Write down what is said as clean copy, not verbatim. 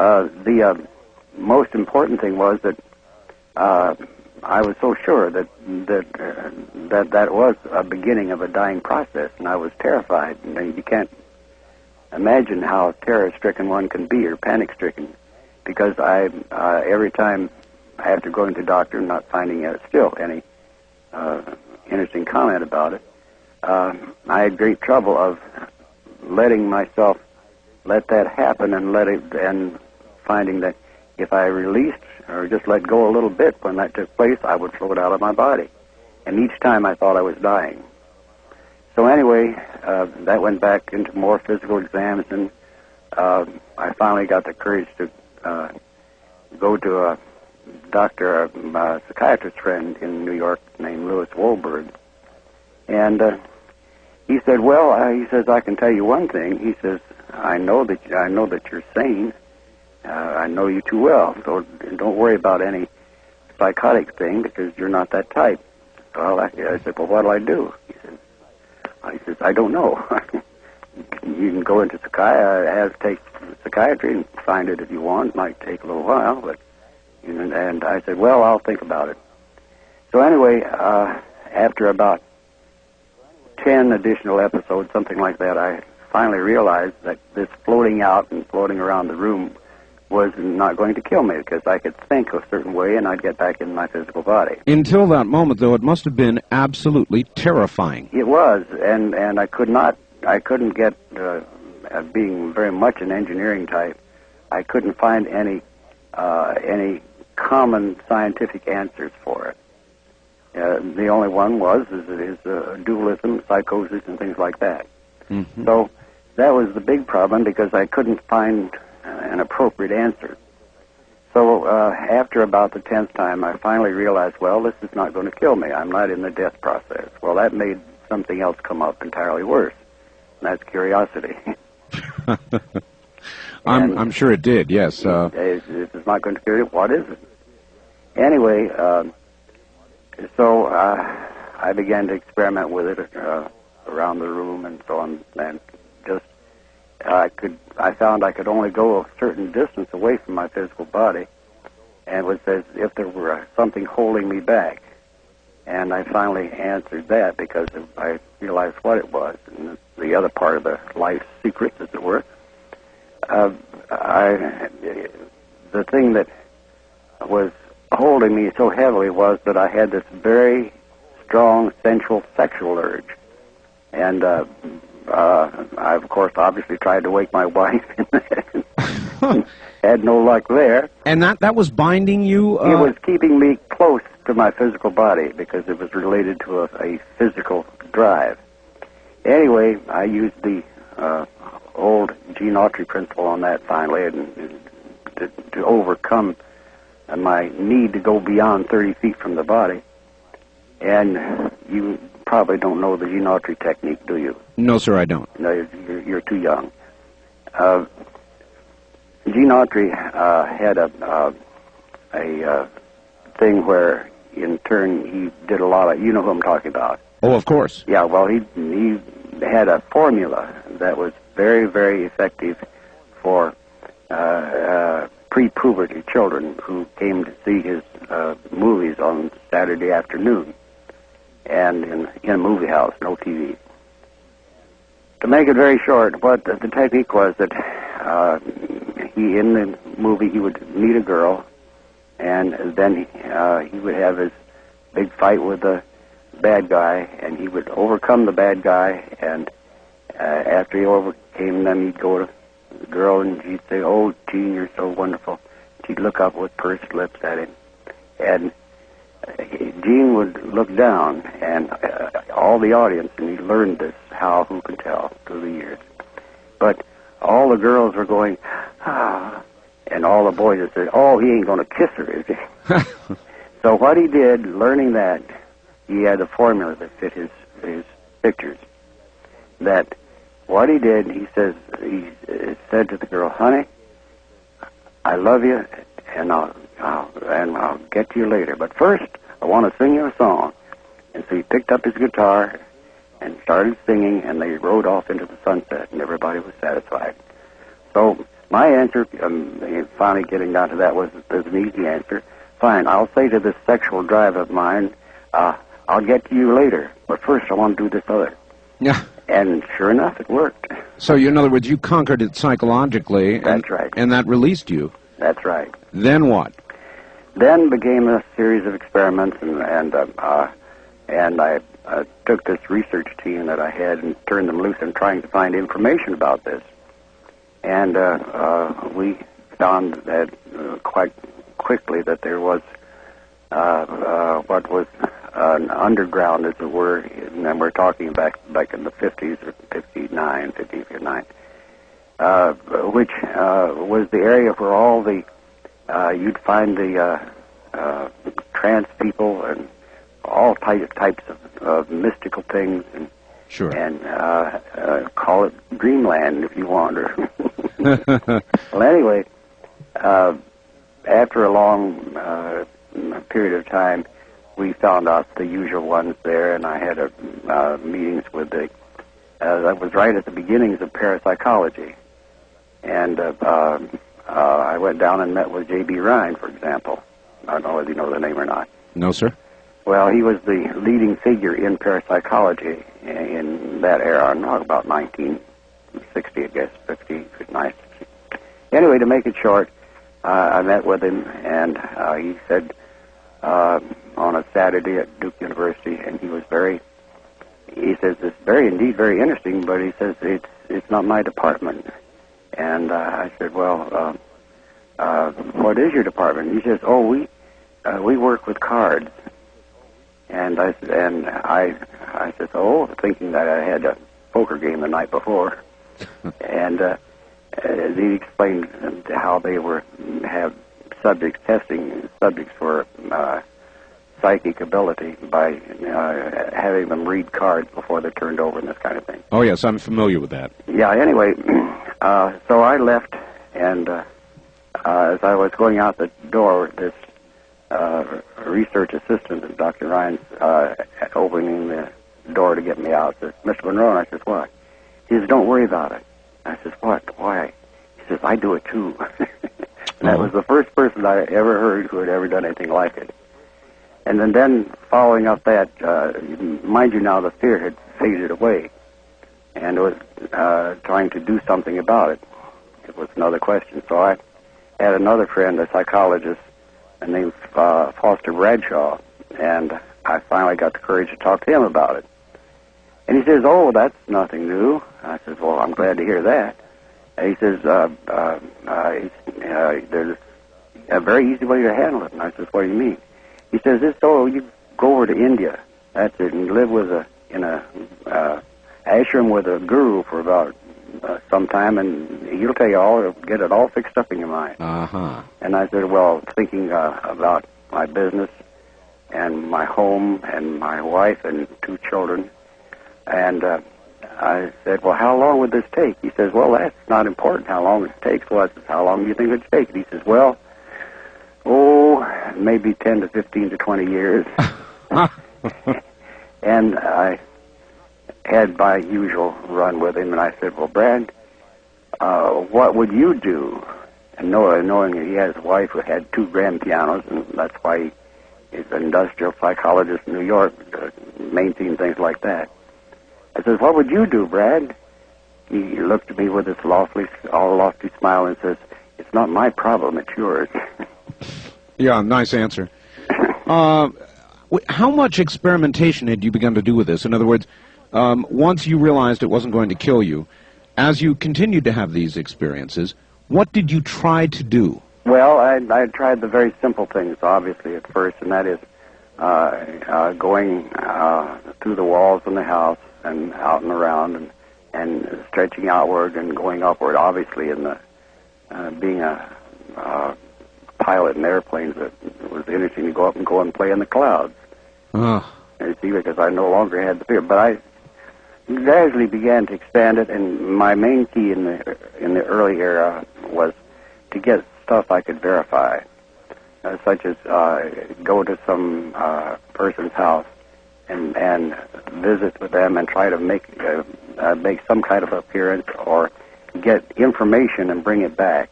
The most important thing was that I was so sure that was a beginning of a dying process, and I was terrified. You can't imagine how terror-stricken one can be, or panic-stricken, because every time after going to the doctor and not finding still any interesting comment about it, I had great trouble of letting myself let that happen and finding that if I released or just let go a little bit when that took place, I would float out of my body. And each time I thought I was dying. So anyway, that went back into more physical exams, and I finally got the courage to go to a doctor, a psychiatrist friend in New York named Louis Wolberg. And he said, well, he says, I can tell you one thing. He says, I know that you're sane. I know you too well, so don't worry about any psychotic thing because you're not that type. Well, I said, well, what'll I do? He says, I don't know. You can go into take psychiatry and find it if you want. It might take a little while, but and I said, well, I'll think about it. So anyway, after about 10 additional episodes, something like that, I finally realized that this floating out and floating around the room was not going to kill me because I could think a certain way and I'd get back in my physical body. Until that moment, though, it must have been absolutely terrifying. It was, and I couldn't get, being very much an engineering type, I couldn't find any common scientific answers for it. The only one is dualism, psychosis, and things like that. Mm-hmm. So that was the big problem because I couldn't find an appropriate answer. So after about the 10th time, I finally realized, well, this is not going to kill me. I'm not in the death process. Well, that made something else come up entirely worse, and that's curiosity. I'm sure it did, yes. If it's not going to kill you, what is it? Anyway, so I began to experiment with it around the room and so on, and just I found I could only go a certain distance away from my physical body, and it was as if there were something holding me back. And I finally answered that because I realized what it was, and the other part of the life's secrets, as it were. The thing that was holding me so heavily was that I had this very strong sensual sexual urge. And I, of course, obviously tried to wake my wife and had no luck there. And that was binding you? It was keeping me close to my physical body because it was related to a physical drive. Anyway, I used the old Gene Autry principle on that finally and to overcome my need to go beyond 30 feet from the body. And you probably don't know the Gene Autry technique, do you? No, sir, I don't. No, you're too young. Gene Autry had a thing where, in turn, he did a lot of... You know who I'm talking about. Oh, of course. Yeah, well, he had a formula that was very, very effective for pre-puberty children who came to see his movies on Saturday afternoon and in a movie house, no TV. To make it very short, what the technique was that in the movie he would meet a girl, and then he would have his big fight with the bad guy, and he would overcome the bad guy, and after he overcame them, he'd go to the girl and she'd say, "Oh, Gene, you're so wonderful." She'd look up with pursed lips at him, and Gene would look down, and all the audience, and he learned this, who can tell, through the years. But all the girls were going, "Ah," and all the boys would say, "Oh, he ain't going to kiss her, is he?" So what he did, learning that, he had a formula that fit his pictures. That what he did, he said to the girl, "Honey, I love you, and I'll get to you later. But first, I want to sing you a song." And so he picked up his guitar and started singing, and they rode off into the sunset, and everybody was satisfied. So My answer, finally getting down to that, was an easy answer. Fine, I'll say to this sexual drive of mine, I'll get to you later, but first I want to do this other. Yeah. And sure enough, it worked. So, in other words, you conquered it psychologically. That's right. And that released you. That's right. Then what? Then began a series of experiments, and I took this research team that I had and turned them loose in trying to find information about this. And we found that quite quickly that there was what was an underground, as it were, and we're talking back in the 50s or 59, which was the area where all the you'd find the trance people and all types of mystical things, and sure, and call it dreamland if you want. Well, anyway, after a long period of time, we found out the usual ones there, and I had meetings with that was right at the beginnings of parapsychology, and I went down and met with J.B. Rhine, for example. I don't know whether you know the name or not. No, sir. Well, he was the leading figure in parapsychology in that era. I'm talking about 1960, I guess, 59. Anyway, to make it short, I met with him, and he said on a Saturday at Duke University, and he says, it's indeed very interesting, but he says, it's not my department. And I said, well, what is your department? He says, we work with cards. And I said, thinking that I had a poker game the night before. And he explained how they have testing subjects for psychic ability by having them read cards before they're turned over and this kind of thing. Oh, yes, I'm familiar with that. Yeah, anyway, so I left, and as I was going out the door, this research assistant, Dr. Ryan's, opening the door to get me out, says, Mr. Monroe, and I says, what? He says, don't worry about it. I says, what? Why? He says, I do it too. And that was the first person I ever heard who had ever done anything like it. And then following up that, mind you now, the fear had faded away, and it was trying to do something about it. It was another question. So I had another friend, a psychologist, named Foster Bradshaw, and I finally got the courage to talk to him about it. And he says, that's nothing new. I says, well, I'm glad to hear that. And he says, there's a very easy way to handle it. And I says, what do you mean? He says, you go over to India, that's it, and live in a ashram with a guru for about some time, and he'll tell you get it all fixed up in your mind. Uh-huh. And I said, well, thinking about my business and my home and my wife and 2 children, and I said, well, how long would this take? He says, well, that's not important how long it takes. Well, I said, how long do you think it would take? And he says, well, maybe 10 to 15 to 20 years. And I had my usual run with him, and I said, well, Brad, what would you do? And knowing that he has a wife who had 2 grand pianos, and that's why he's an industrial psychologist in New York, maintain things like that. I says, what would you do, Brad? He looked at me with this lofty smile and says, it's not my problem, it's yours. Yeah, nice answer. How much experimentation had you begun to do with this? In other words, once you realized it wasn't going to kill you, as you continued to have these experiences, what did you try to do? Well, I tried the very simple things, obviously, at first, and that is going through the walls in the house and out and around and stretching outward and going upward. Obviously, in the being a pilot in airplanes, it was interesting to go up and go and play in the clouds. You see, because I no longer had the fear. But I gradually began to expand it, and my main key in the early era was to get stuff I could verify, such as go to some person's house and visit with them and try to make some kind of appearance, or get information and bring it back.